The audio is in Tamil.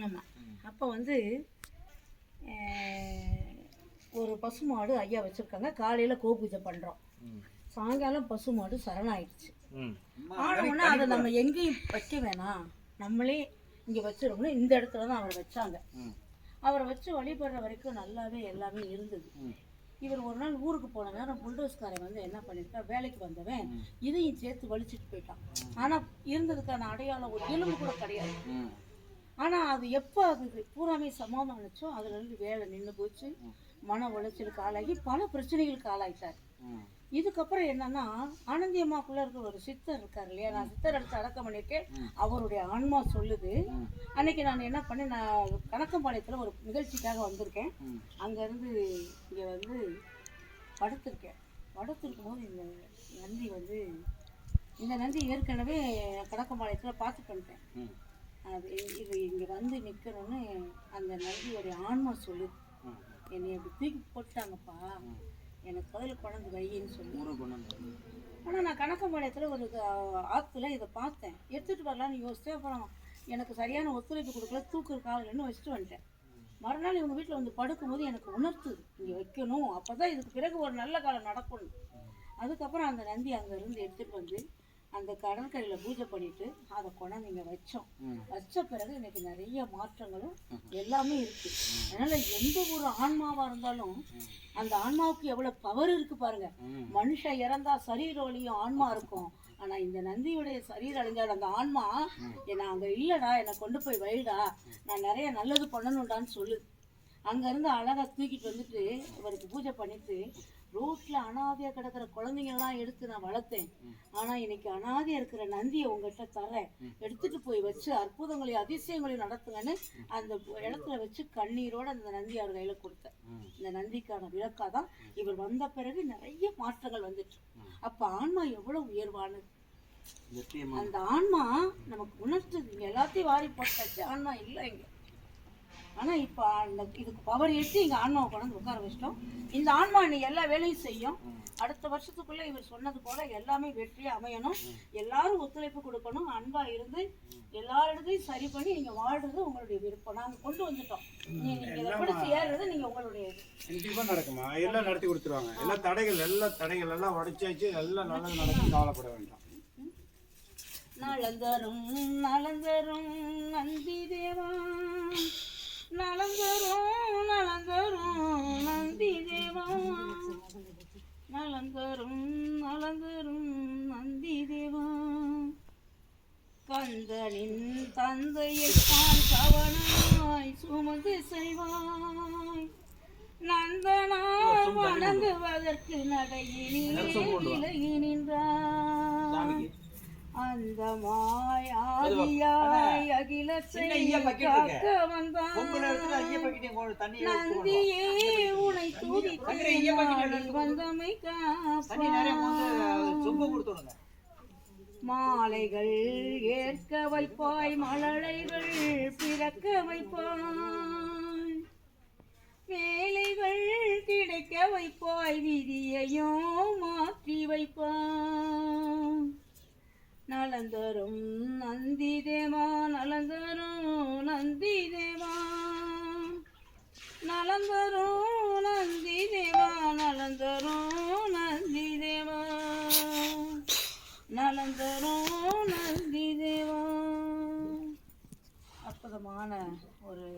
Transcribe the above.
ஆமாம். அப்போ வந்து ஒரு பசுமாடு ஐயா வச்சுருக்காங்க. காலையில் கோபூஜை பண்ணுறோம், சாயங்காலம் பசுமாடு சரணாயிடுச்சு. ஆனால் அதை நம்ம எங்கேயும் வைக்க வேணாம், நம்மளே இங்கே வச்சிருக்கணும். இந்த இடத்துல தான் அவரை வச்சாங்க. அவரை வச்சு வழிபடுற வரைக்கும் நல்லாவே எல்லாமே இருந்தது. இவர் ஒரு நாள் ஊருக்கு போன நேரம் புல்டோஸ்காரன் வந்து என்ன பண்ணியிருக்கா, வேலைக்கு வந்தவன் இதையும் சேர்த்து வலிச்சுட்டு போயிட்டான். ஆனால் இருந்ததுக்கான அடையாளம் ஒரு எலும்பு கூட கிடையாது. ஆனால் அது எப்போ அது பூராமே சமாதானிச்சோ அதுலேருந்து வேலை நின்று போச்சு. மன உளைச்சலுக்கு ஆளாகி பல பிரச்சனைகளுக்கு ஆளாயிட்டார். இதுக்கப்புறம் என்னன்னா, ஆனந்தி அம்மாக்குள்ள இருக்கிற ஒரு சித்தர் இருக்கார் இல்லையா, நான் சித்தர் எடுத்து அடக்கம் பண்ணியிருக்கேன். அவருடைய ஆன்மா சொல்லுது. அன்னைக்கு நான் என்ன பண்ணேன், நான் கணக்கம்பாளையத்தில் ஒரு நிகழ்ச்சிக்காக வந்திருக்கேன். அங்கேருந்து இங்கே வந்து படுத்திருக்கேன். படுத்திருக்கும் போது இந்த நந்தி ஏற்கனவே கணக்கம்பாளையத்தில் பார்த்துட்டு வந்துட்டேன். அது இது இங்கே வந்து நிற்கணும்னு அந்த நந்தியோடைய ஆன்மா சொல்லுது. என்னை அப்படி தூக்கி போட்டாங்கப்பா, எனக்கு பதில் கொண்டு வையின்னு சொல்லி. ஆனால் நான் கணக்கம்பாளையத்தில் ஒரு ஆற்றுல இதை பார்த்தேன், எடுத்துகிட்டு வரலான்னு யோசித்தேன். அப்புறம் எனக்கு சரியான ஒத்துழைப்பு கொடுக்கல, தூக்குற காலைன்னு வச்சுட்டு வந்துட்டேன். மறுநாள் இவங்க வீட்டில் வந்து படுக்கும்போது எனக்கு உணர்த்துது, இங்கே வைக்கணும், அப்போ தான் இதுக்கு பிறகு ஒரு நல்ல காலம் நடக்கணும். அதுக்கப்புறம் அந்த நந்தி அங்கேருந்து எடுத்துகிட்டு வந்து அந்த கடற்கரையில் பூஜை பண்ணிட்டு அதை கொண்டாந்து இங்கே வச்சோம். வச்ச பிறகு இன்னைக்கு நிறைய மாற்றங்களும் எல்லாமே இருக்கு. அதனால எந்த ஒரு ஆன்மாவா இருந்தாலும் அந்த ஆன்மாவுக்கு எவ்வளவு பவர் இருக்கு பாருங்க. மனுஷன் இறந்தா சரீரோலியும் ஆன்மா இருக்கும். ஆனா இந்த நந்தியுடைய சரீரம் அழிஞ்சால் அந்த ஆன்மா என்ன அங்க இல்லடா, என்னை கொண்டு போய் வைடா, நான் நிறைய நல்லது பண்ணணும்டான்னு சொல்லுது. அங்கேருந்து அழகாக தூக்கிட்டு வந்துட்டு இவருக்கு பூஜை பண்ணிட்டு ரோட்டில் அனாதையாக கிடக்கிற குழந்தைங்கள்லாம் எடுத்து நான் வளர்த்தேன். ஆனால் இன்னைக்கு அனாதையாக இருக்கிற நந்தியை உங்கள்கிட்ட தரேன், எடுத்துகிட்டு போய் வச்சு அற்புதங்களையும் அதிசயங்களையும் நடத்துங்கன்னு அந்த இடத்துல வச்சு கண்ணீரோடு அந்த நந்தி அவர் கையில் கொடுத்தேன். இந்த நந்திக்கான விளக்காக தான் இவர் வந்த பிறகு நிறைய மாற்றங்கள் வந்துட்டு. அப்போ ஆன்மா எவ்வளோ உயர்வானது, அந்த ஆன்மா நமக்கு உணர்த்துது. இங்கே எல்லாத்தையும் வாரி போட்டாச்சு, ஆன்மா இல்லை இங்கே. ஆனால் இப்போ அந்த இதுக்கு பவர் எடுத்து எங்கள் ஆன்மாவை கொண்டு உட்கார வச்சிட்டோம். இந்த ஆன்மா இன்னைக்கு எல்லா வேலையும் செய்யும். அடுத்த வருஷத்துக்குள்ளே இவர் சொன்னது போல் எல்லாமே வெற்றியாக அமையணும். எல்லாரும் ஒத்துழைப்பு கொடுக்கணும், அன்பாக இருந்து எல்லாரிடத்தையும் சரி பண்ணி நீங்கள் வாழ்றது உங்களுடைய விருப்பம். நாங்கள் கொண்டு வந்துட்டோம், நீங்கள் இதை பிடிச்சி ஏறுறது நீங்கள் உங்களுடைய கண்டிப்பாக நடக்குமா, எல்லாம் நடத்தி கொடுத்துருவாங்க. எல்லா தடைகள் எல்லாம் உடைச்சாச்சு, எல்லாம் நல்லது நடக்கும், கவலைப்பட வேண்டாம். நலந்தரும் நலந்தரும் நந்தி தேவா, நலந்தரும் நலந்தரும் நந்தி தேவா, நலந்தரும் நலந்தரும் நந்தி தேவா. கந்தனின் தந்தையை தான் கவனமாய் சுமந்து செய்வாய், நந்தனார் வணங்குவதற்கு நடையிலே விலகி நின்றாய். அந்தமாய் ஆதியாய் அகிலத்தை காக்க வந்தாய், நந்தியே உனை துதித்தேன் வந்தமை காப்பாய். மாலைகள் ஏற்க வைப்பாய், மழலைகள் பிறக்க வைப்பாய், வேலைகள் கிடைக்க வைப்பாய், விதியையும் மாற்றி வைப்பாய். நலந்தரும் நந்தி தேவா, நலந்தரும் நந்தி தேவா, நலந்தரும் நந்தி தேவா, நலந்தரும் நந்தி தேவா, நலந்தரும் நந்தி தேவா. அற்புதமான ஒரு